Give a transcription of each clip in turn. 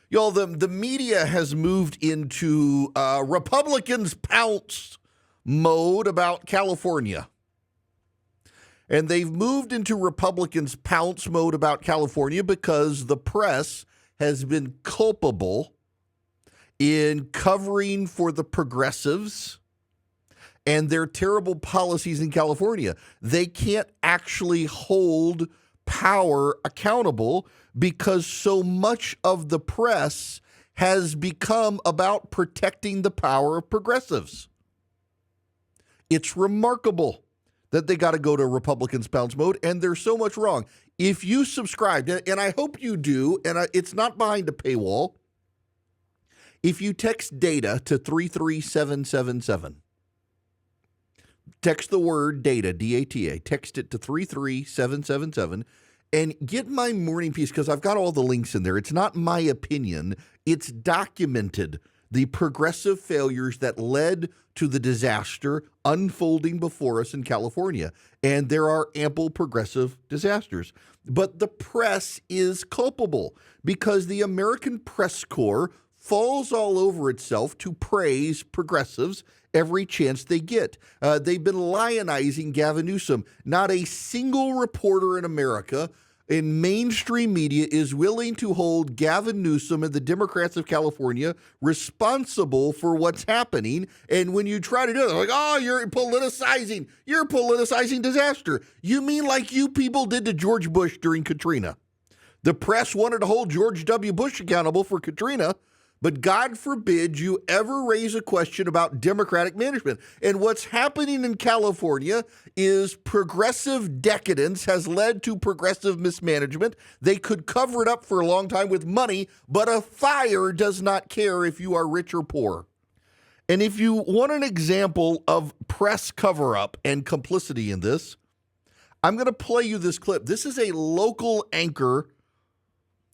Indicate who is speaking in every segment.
Speaker 1: Y'all, the media has moved into Republicans pounce mode about California. And they've moved into Republicans pounce mode about California because the press has been culpable in covering for the progressives and their terrible policies in California. They can't actually hold power accountable because so much of the press has become about protecting the power of progressives. It's remarkable that they got to go to Republicans pounce mode, and there's so much wrong. If you subscribe, and I hope you do, and it's not behind a paywall, if you text data to 33777, text the word data, D-A-T-A, text it to 33777, and get my morning piece, because I've got all the links in there. It's not my opinion. It's documented. The progressive failures that led to the disaster unfolding before us in California. And there are ample progressive disasters. But the press is culpable because the American press corps falls all over itself to praise progressives every chance they get. They've been lionizing Gavin Newsom. Not a single reporter in America in mainstream media is willing to hold Gavin Newsom and the Democrats of California responsible for what's happening. And when you try to do it, they're like, oh, you're politicizing disaster. You mean like you people did to George Bush during Katrina? The press wanted to hold George W. Bush accountable for Katrina, but God forbid you ever raise a question about Democratic management. And what's happening in California is progressive decadence has led to progressive mismanagement. They could cover it up for a long time with money, but a fire does not care if you are rich or poor. And if you want an example of press cover-up and complicity in this, I'm going to play you this clip. This is a local anchor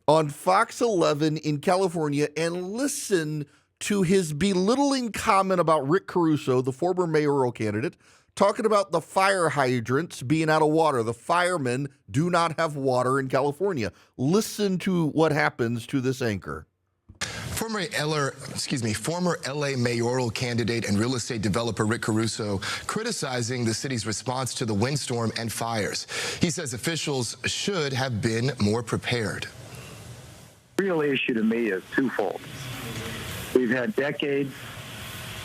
Speaker 1: on Fox 11 in California, and listen to his belittling comment about Rick Caruso, the former mayoral candidate, talking about the fire hydrants being out of water. The firemen do not have water in California. Listen to what happens to this anchor.
Speaker 2: Former LA mayoral candidate and real estate developer Rick Caruso criticizing the city's response to the windstorm and fires. He says officials should have been more prepared.
Speaker 3: The real issue to me is twofold. We've had decades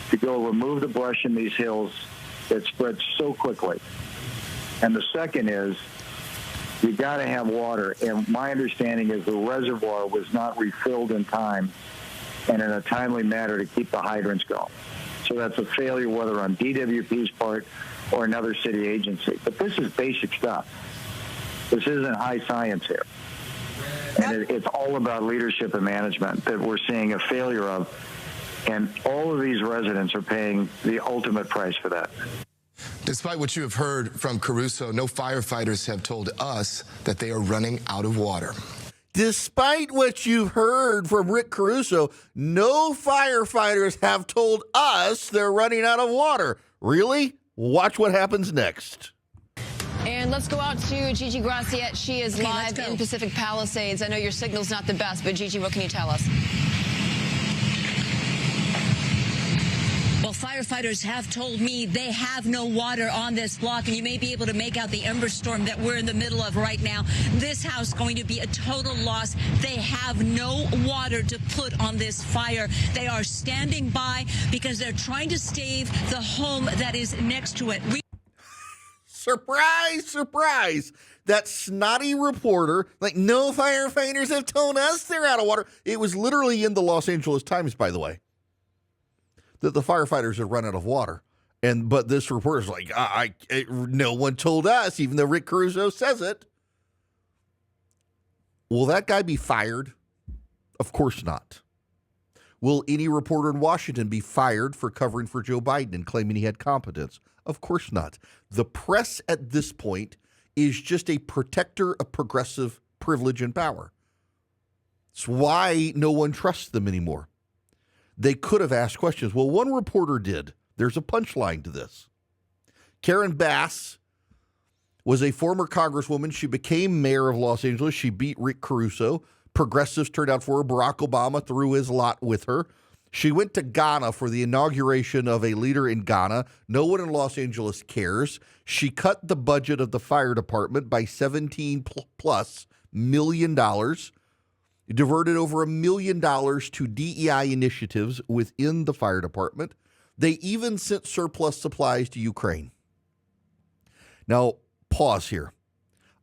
Speaker 3: to go remove the brush in these hills that spreads so quickly. And the second is you got to have water. And my understanding is the reservoir was not refilled in time and in a timely manner to keep the hydrants going. So that's a failure, whether on DWP's part or another city agency. But this is basic stuff. This isn't high science here. And it's all about leadership and management that we're seeing a failure of. And all of these residents are paying the ultimate price for that.
Speaker 2: Despite what you have heard from Caruso, no firefighters have told us that they are running out of water.
Speaker 1: Despite what you've heard from Rick Caruso, no firefighters have told us they're running out of water. Really? Watch what happens next.
Speaker 4: And let's go out to Gigi Graciette. She is live in Pacific Palisades. I know your signal's not the best, but Gigi, what can you tell us?
Speaker 5: Well, firefighters have told me they have no water on this block, and you may be able to make out the ember storm that we're in the middle of right now. This house going to be a total loss. They have no water to put on this fire. They are standing by because they're trying to save the home that is next to it.
Speaker 1: Surprise, surprise. That snotty reporter, like, no firefighters have told us they're out of water. It was literally in the Los Angeles Times, by the way, that the firefighters had run out of water. But this reporter's like, no one told us, even though Rick Caruso says it. Will that guy be fired? Of course not. Will any reporter in Washington be fired for covering for Joe Biden and claiming he had competence? Of course not. The press at this point is just a protector of progressive privilege and power. It's why no one trusts them anymore. They could have asked questions. Well, one reporter did. There's a punchline to this. Karen Bass was a former congresswoman. She became mayor of Los Angeles. She beat Rick Caruso. Progressives turned out for her. Barack Obama threw his lot with her. She went to Ghana for the inauguration of a leader in Ghana. No one in Los Angeles cares. She cut the budget of the fire department by $17+ million. Diverted over $1 million to DEI initiatives within the fire department. They even sent surplus supplies to Ukraine. Now, pause here.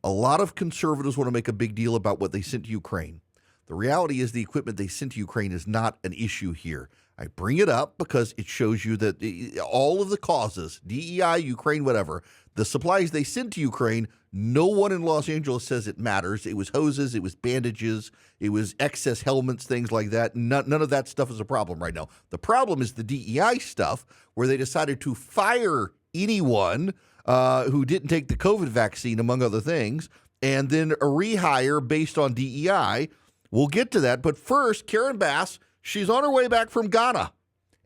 Speaker 1: A lot of conservatives want to make a big deal about what they sent to Ukraine. The reality is the equipment they sent to Ukraine is not an issue here. I bring it up because it shows you that all of the causes, DEI, Ukraine, whatever, the supplies they sent to Ukraine, no one in Los Angeles says it matters. It was hoses, it was bandages, it was excess helmets, things like that. None of that stuff is a problem right now. The problem is the DEI stuff where they decided to fire anyone who didn't take the COVID vaccine, among other things, and then a rehire based on DEI. We'll get to that. But first, Karen Bass, she's on her way back from Ghana.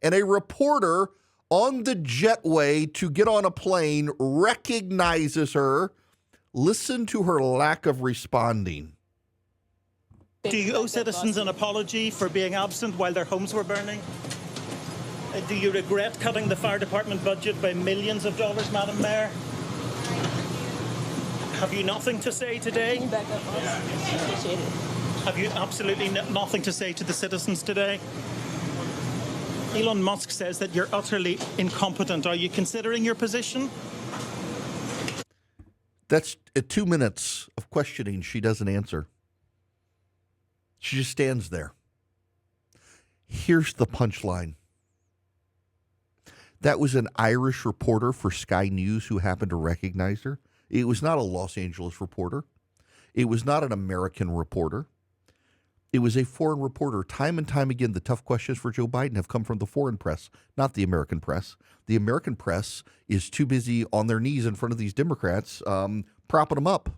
Speaker 1: And a reporter on the jetway to get on a plane recognizes her. Listen to her lack of responding.
Speaker 6: Do you owe citizens an apology for being absent while their homes were burning? Do you regret cutting the fire department budget by millions of dollars, Madam Mayor? Have you nothing to say today?
Speaker 7: Can you back up? Appreciate it.
Speaker 6: Have you absolutely nothing to say to the citizens today? Elon Musk says that you're utterly incompetent. Are you considering your position?
Speaker 1: That's 2 minutes of questioning. She doesn't answer. She just stands there. Here's the punchline. That was an Irish reporter for Sky News who happened to recognize her. It was not a Los Angeles reporter. It was not an American reporter. It was a foreign reporter. Time and time again, the tough questions for Joe Biden have come from the foreign press, not the American press. The American press is too busy on their knees in front of these Democrats, propping them up.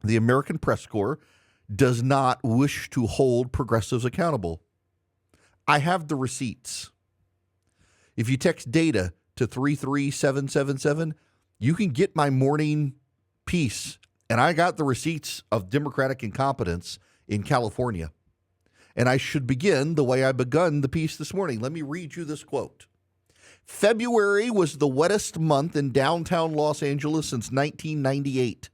Speaker 1: The American press corps does not wish to hold progressives accountable. I have the receipts. If you text data to 33777, you can get my morning piece. And I got the receipts of Democratic incompetence in California. And I should begin the way I begun the piece this morning. Let me read you this quote. February was the wettest month in downtown Los Angeles since 1998.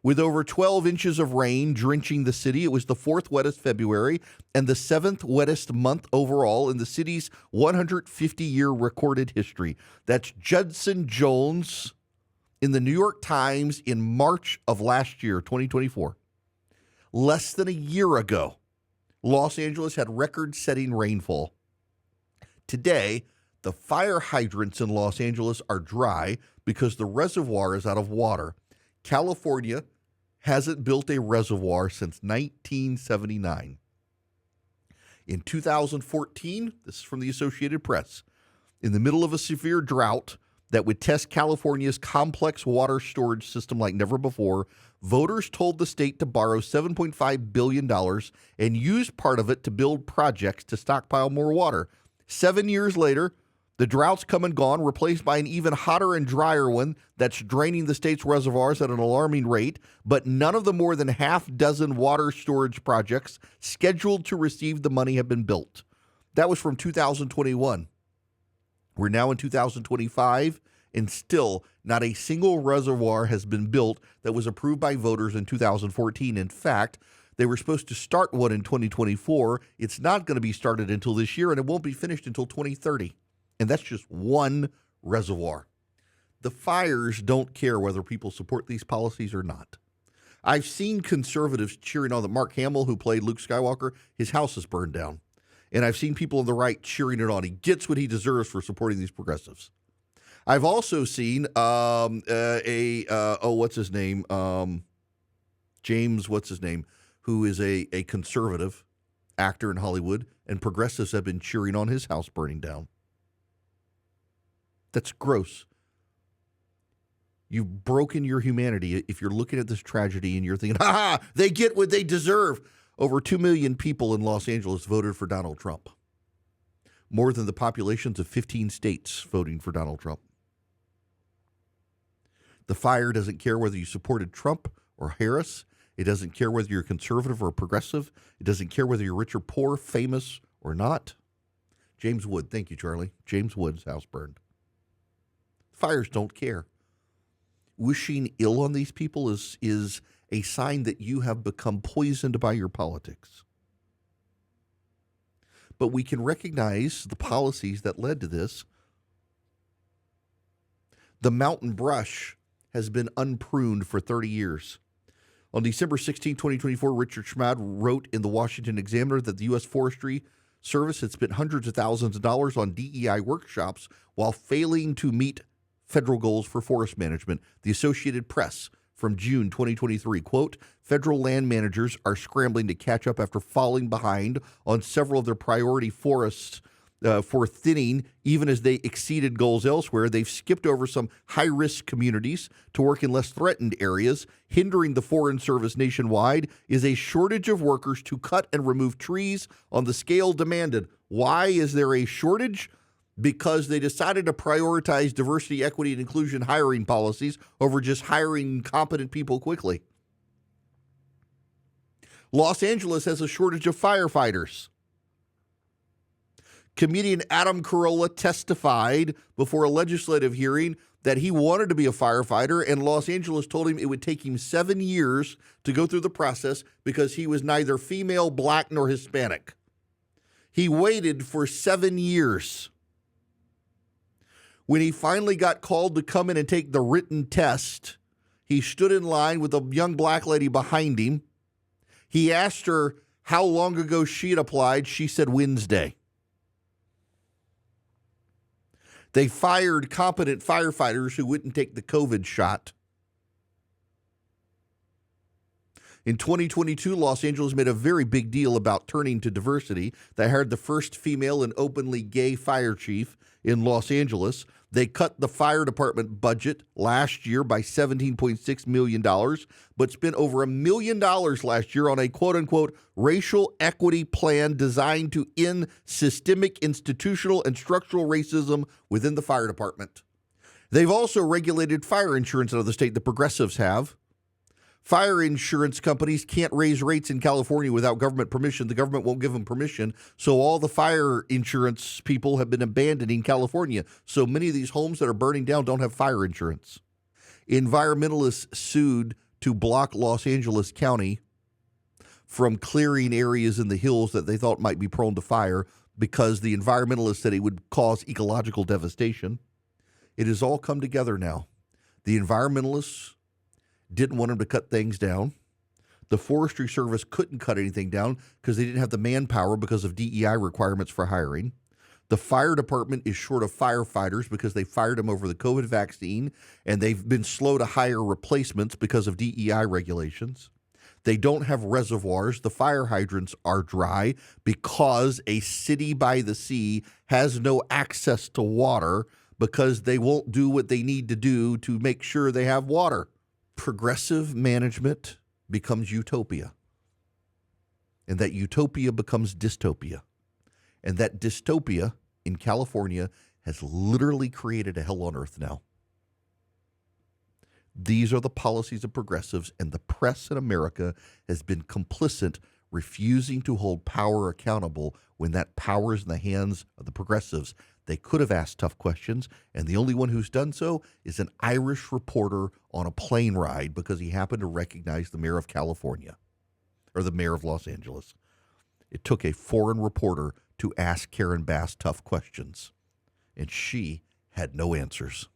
Speaker 1: With over 12 inches of rain drenching the city, it was the fourth wettest February and the seventh wettest month overall in the city's 150-year recorded history. That's Judson Jones in the New York Times in March of last year, 2024. Less than a year ago, Los Angeles had record-setting rainfall. Today, the fire hydrants in Los Angeles are dry because the reservoir is out of water. California hasn't built a reservoir since 1979. In 2014, this is from the Associated Press, in the middle of a severe drought that would test California's complex water storage system like never before, voters told the state to borrow $7.5 billion and use part of it to build projects to stockpile more water. 7 years later, the drought's come and gone, replaced by an even hotter and drier one that's draining the state's reservoirs at an alarming rate, but none of the more than half dozen water storage projects scheduled to receive the money have been built. That was from 2021. We're now in 2025, and still not a single reservoir has been built that was approved by voters in 2014. In fact, they were supposed to start one in 2024. It's not going to be started until this year, and it won't be finished until 2030. And that's just one reservoir. The fires don't care whether people support these policies or not. I've seen conservatives cheering on that Mark Hamill, who played Luke Skywalker, his house is burned down. And I've seen people on the right cheering it on. He gets what he deserves for supporting these progressives. I've also seen James, who is a conservative actor in Hollywood, and progressives have been cheering on his house burning down. That's gross. You've broken your humanity if you're looking at this tragedy and you're thinking, they get what they deserve. Over 2 million people in Los Angeles voted for Donald Trump. More than the populations of 15 states voting for Donald Trump. The fire doesn't care whether you supported Trump or Harris, It doesn't care whether you're conservative or progressive. It doesn't care whether you're rich or poor, famous or not. James Wood. Thank you, Charlie. James Wood's house burned. Fires don't care. Wishing ill on these people is a sign that you have become poisoned by your politics. But we can recognize the policies that led to this. The mountain brush has been unpruned for 30 years. On December 16, 2024, Richard Schmad wrote in the Washington Examiner that the U.S. Forestry Service had spent hundreds of thousands of dollars on DEI workshops while failing to meet federal goals for forest management. The Associated Press from June 2023, quote, federal land managers are scrambling to catch up after falling behind on several of their priority forests for thinning, even as they exceeded goals elsewhere. They've skipped over some high-risk communities to work in less threatened areas. Hindering the Forest Service nationwide is a shortage of workers to cut and remove trees on the scale demanded. Why is there a shortage? Because they decided to prioritize diversity, equity, and inclusion hiring policies over just hiring competent people quickly. Los Angeles has a shortage of firefighters. Comedian Adam Carolla testified before a legislative hearing that he wanted to be a firefighter, and Los Angeles told him it would take him 7 years to go through the process because he was neither female, black, nor Hispanic. He waited for 7 years. When he finally got called to come in and take the written test, he stood in line with a young black lady behind him. He asked her how long ago she had applied. She said Wednesday. They fired competent firefighters who wouldn't take the COVID shot. In 2022, Los Angeles made a very big deal about turning to diversity. They hired the first female and openly gay fire chief in Los Angeles. They cut the fire department budget last year by $17.6 million, but spent over $1 million last year on a quote-unquote racial equity plan designed to end systemic, institutional, and structural racism within the fire department. They've also regulated fire insurance out of the state. The progressives have. Fire insurance companies can't raise rates in California without government permission. The government won't give them permission. So all the fire insurance people have been abandoning California. So many of these homes that are burning down don't have fire insurance. Environmentalists sued to block Los Angeles County from clearing areas in the hills that they thought might be prone to fire because the environmentalists said it would cause ecological devastation. It has all come together now. The environmentalists didn't want them to cut things down. The Forestry Service couldn't cut anything down because they didn't have the manpower because of DEI requirements for hiring. The fire department is short of firefighters because they fired them over the COVID vaccine, and they've been slow to hire replacements because of DEI regulations. They don't have reservoirs. The fire hydrants are dry because a city by the sea has no access to water because they won't do what they need to do to make sure they have water. Progressive management becomes utopia, and that utopia becomes dystopia, and that dystopia in California has literally created a hell on earth now. These are the policies of progressives, and the press in America has been complicit, refusing to hold power accountable when that power is in the hands of the progressives. They could have asked tough questions, and the only one who's done so is an Irish reporter on a plane ride because he happened to recognize the mayor of California, or the mayor of Los Angeles. It took a foreign reporter to ask Karen Bass tough questions, and she had no answers.